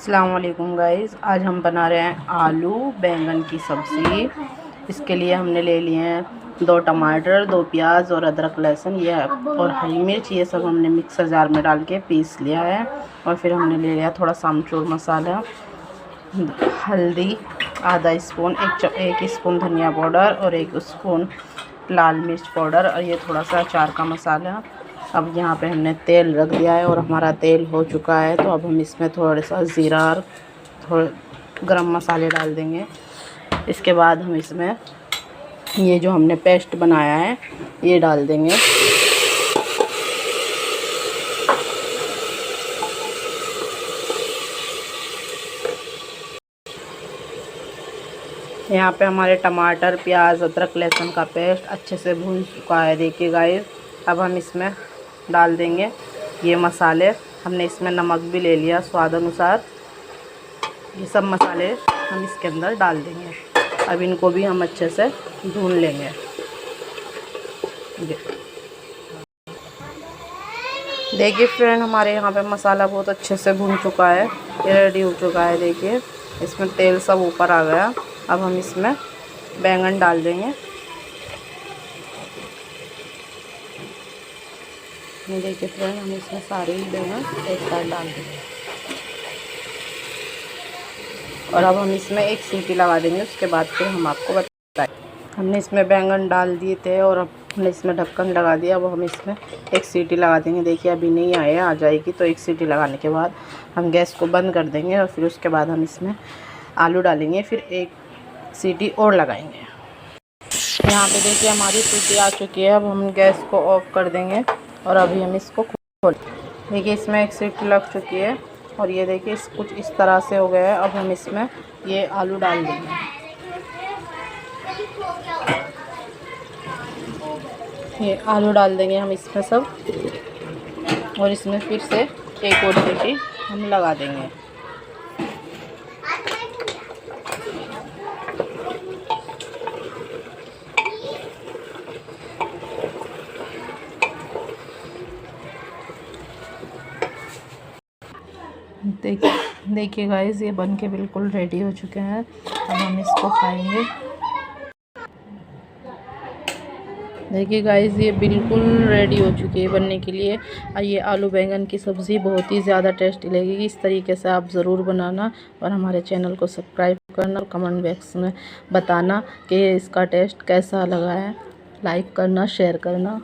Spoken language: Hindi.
अस्सलाम वालेकुम गाइस, आज हम बना रहे हैं आलू बैंगन की सब्ज़ी। इसके लिए हमने ले लिए हैं 2 टमाटर, 2 प्याज और अदरक लहसुन ये और हरी मिर्च। ये सब हमने मिक्सर जार में डाल के पीस लिया है। और फिर हमने ले लिया थोड़ा सा अमचूर मसाला, हल्दी आधा स्पून, एक स्पून धनिया पाउडर और 1 स्पून लाल मिर्च पाउडर और ये थोड़ा सा अचार का मसाला। अब यहाँ पे हमने तेल रख दिया है और हमारा तेल हो चुका है, तो अब हम इसमें थोड़ा सा ज़ीरा और थोड़े गरम मसाले डाल देंगे। इसके बाद हम इसमें ये जो हमने पेस्ट बनाया है ये डाल देंगे। यहाँ पे हमारे टमाटर, प्याज, अदरक लहसुन का पेस्ट अच्छे से भून चुका है। देखिए गाइस, अब हम इसमें डाल देंगे ये मसाले। हमने इसमें नमक भी ले लिया स्वाद अनुसार। ये सब मसाले हम इसके अंदर डाल देंगे। अब इनको भी हम अच्छे से भून लेंगे। देखिए फ्रेंड, हमारे यहाँ पे मसाला बहुत अच्छे से भून चुका है, ये रेडी हो चुका है। देखिए इसमें तेल सब ऊपर आ गया। अब हम इसमें बैंगन डाल देंगे। ये देखिए फ्रेंड, हम इसमें सारे ही बैंगन एक साथ डाल देंगे और अब हम इसमें एक सीटी लगा देंगे। उसके बाद फिर हम आपको बताएं। हमने इसमें बैंगन डाल दिए थे और अब हमने इसमें ढक्कन लगा दिया। अब हम इसमें एक सीटी लगा देंगे। देखिए अभी नहीं आए, आ जाएगी, तो एक सीटी लगाने के बाद हम गैस को बंद कर देंगे और फिर उसके बाद हम इसमें आलू डालेंगे, फिर एक सीटी और लगाएंगे। यहाँ पे देखिए हमारी सीटी आ चुकी है। अब हम गैस को ऑफ कर देंगे और अभी हम इसको खोल। देखिए इसमें एक सीटी लग चुकी है और ये देखिए कुछ इस तरह से हो गया है। अब हम इसमें ये आलू डाल देंगे। ये आलू डाल देंगे हम इसमें सब और इसमें फिर से एक और सीटी हम लगा देंगे। देखिए गाइस, ये बन के बिल्कुल रेडी हो चुके हैं। अब हम इसको खाएंगे। देखिए गाइस, ये बिल्कुल रेडी हो चुकी है बनने के लिए। ये आलू बैंगन की सब्ज़ी बहुत ही ज़्यादा टेस्टी लगेगी। इस तरीके से आप ज़रूर बनाना और हमारे चैनल को सब्सक्राइब करना और कमेंट बॉक्स में बताना कि इसका टेस्ट कैसा लगा है। लाइक करना, शेयर करना।